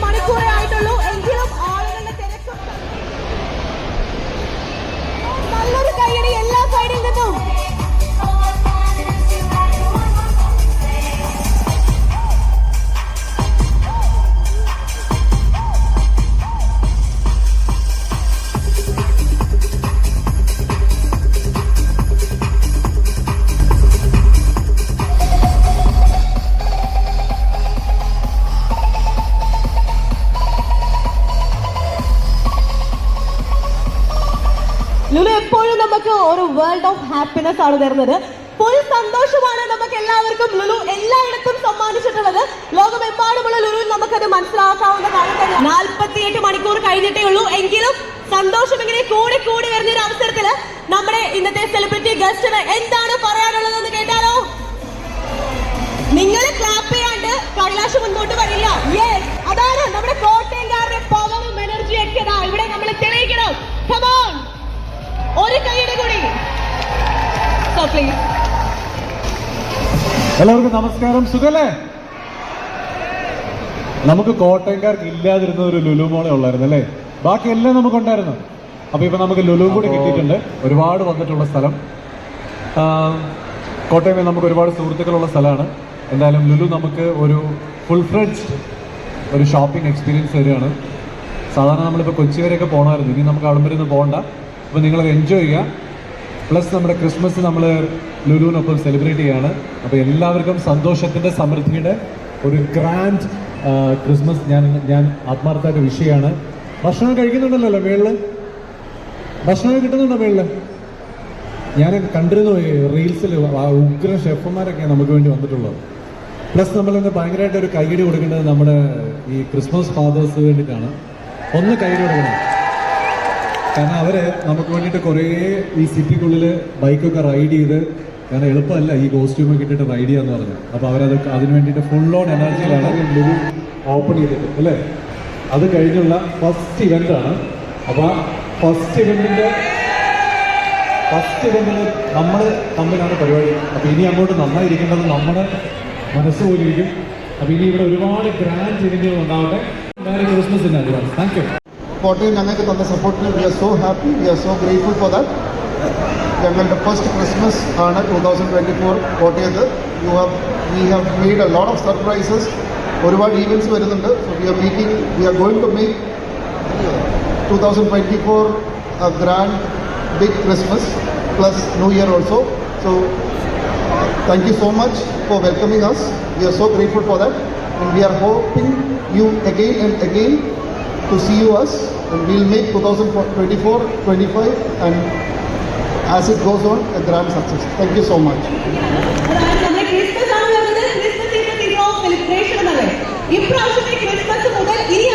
മണിക്കൂറേ ആയിട്ടുള്ളൂ. എങ്കിലും ആളുകളുടെ തിരക്ക്. നല്ലൊരു കൈയടി എല്ലാ സൈഡിൽ നിന്നും. ലുലു എപ്പോഴും നമുക്ക് ഒരു വേൾഡ് ഓഫ് ഹാപ്പിനെസ് ആണ് തരുന്നത്. ഫുൾ സന്തോഷമാണ് നമുക്ക് എല്ലാവർക്കും ലുലു എല്ലായിടത്തും സമ്മാനിച്ചിട്ടുള്ളത്. ലോകമെമ്പാടുമുള്ള ലുലുവിൽ നമുക്കത് മനസ്സിലാക്കാവുന്ന കാര്യം തന്നെ. 48 മണിക്കൂർ കഴിഞ്ഞിട്ടേ ഉള്ളൂ. എങ്കിലും സന്തോഷം ഇങ്ങനെ കൂടി കൂടി വരുന്ന ഒരു അവസരത്തില് നമ്മുടെ ഇന്നത്തെ സെലിബ്രിറ്റി ഗസ്റ്റിന് എന്താണ് പറയാനുള്ളതെന്ന് കേട്ടാലോ? നിങ്ങൾ ക്ലാപ്പ് ചെയ്യാണ്ട് കൈലാഷ് മുന്നോട്ട് വരില്ല. യെസ്, അതാണ് നമ്മുടെ കോട്ടയംകാരുടെ പവറും എനർജിയും ഒക്കെ ഇവിടെ നമ്മൾ തെളിയിക്കണം. Come on, ഒരു കൈയുടെ കൂടി. So please. എല്ലാവർക്കും നമസ്കാരം. സുഖല്ലേ? നമുക്ക് കോട്ടയംകാർക്ക് ഇല്ലാതിരുന്ന ഒരു ലുലു മോളെ ഉള്ളായിരുന്നു അല്ലേ? ബാക്കി എല്ലാം നമുക്കുണ്ടായിരുന്നു. അപ്പൊ ഇപ്പൊ നമുക്ക് ലുലു കൂടി കിട്ടിയിട്ടുണ്ട്. ഒരുപാട് വന്നിട്ടുള്ള സ്ഥലം. കോട്ടയം നമുക്ക് ഒരുപാട് സുഹൃത്തുക്കളുള്ള സ്ഥലമാണ്. എന്തായാലും ലുലു നമുക്ക് ഒരു ഫുൾ ഫ്ലെഡ്ജ്ഡ് ഒരു ഷോപ്പിംഗ് എക്സ്പീരിയൻസ് തരികയാണ്. സാധാരണ നമ്മളിപ്പോൾ കൊച്ചി വരെയൊക്കെ പോകണമായിരുന്നു. ഇനി നമുക്ക് അവിടെ വരെ ഒന്നും പോകണ്ട. അപ്പോൾ നിങ്ങളത് എൻജോയ് ചെയ്യുക. പ്ലസ് നമ്മുടെ ക്രിസ്മസ് നമ്മൾ ലുലുവിനൊപ്പം സെലിബ്രേറ്റ് ചെയ്യുകയാണ്. അപ്പോൾ എല്ലാവർക്കും സന്തോഷത്തിൻ്റെ സമൃദ്ധിയുടെ ഒരു ഗ്രാൻഡ് ക്രിസ്മസ് ഞാൻ ആത്മാർത്ഥമായിട്ട് വിഷ് ചെയ്യാണ്. ഭക്ഷണം കഴിക്കുന്നുണ്ടല്ലോ മേളിൽ? ഭക്ഷണം കിട്ടുന്നുണ്ടോ മേളിൽ? ഞാൻ കണ്ടിരുന്നു റീൽസിൽ ഉഗ്ര ഷെഫന്മാരൊക്കെയാണ് നമുക്ക് വേണ്ടി വന്നിട്ടുള്ളത്. പ്ലസ് നമ്മളിന്ന് ഭയങ്കരമായിട്ട് ഒരു കൈയടി കൊടുക്കേണ്ടത് നമ്മുടെ ഈ ക്രിസ്മസ് ഫാദേഴ്സ് വേണ്ടിയിട്ടാണ്. ഒന്ന് കൈയടി കൊടുക്കണം. കാരണം അവർ നമുക്ക് വേണ്ടിയിട്ട് കുറേ ഈ സിറ്റിക്കുള്ളിൽ ബൈക്കൊക്കെ റൈഡ് ചെയ്ത്, കാരണം എളുപ്പമല്ല ഈ കോസ്റ്റ്യൂമൊക്കെ ഇട്ടിട്ട് റൈഡ് ചെയ്യാന്ന് പറഞ്ഞു. അപ്പോൾ അവരത് അതിന് വേണ്ടിയിട്ട് ഫുൾ ഓൺ എനർജിയിലാണ് ലുലു ഓപ്പൺ ചെയ്തിട്ട് അല്ലേ? അത് കഴിഞ്ഞുള്ള ഫസ്റ്റ് ഇവൻ്റാണ്. അപ്പോൾ ഫസ്റ്റ് ഇവൻറ്റിൽ നമ്മൾ തമ്മിലാണ് പരിപാടി. അപ്പോൾ ഇനി അങ്ങോട്ട് നന്നായിരിക്കേണ്ടത് നമ്മുടെ മനസ്സ് പോലെ ഇരിക്കും. അപ്പോൾ ഇനി ഇവിടെ ഒരുപാട് ഗ്രാൻഡ് ഇവൻറ്റുകൾ ഉണ്ടാവട്ടെ. Merry Christmas in advance. Thank you. Kottayam ഞങ്ങൾക്ക് തന്ന സപ്പോർട്ടിന് we are so happy, we are so grateful for that. ഞങ്ങളുടെ ഫസ്റ്റ് ക്രിസ്മസ് ആണ് 2024 കോട്ടയത്ത്. We have made a lot of surprises. ഒരുപാട് ഈവൻറ്റ്സ് വരുന്നുണ്ട്. So we are going to make 2024 a grand big Christmas plus New Year also. So thank you so much for welcoming us. We are so grateful for that, and we are hoping you again and again to see us, and we'll make 2024, 25 and as it goes on a grand success. Thank you so much. ഇപ്രാവശ്യത്തെ Christmas മുതൽ ഇനി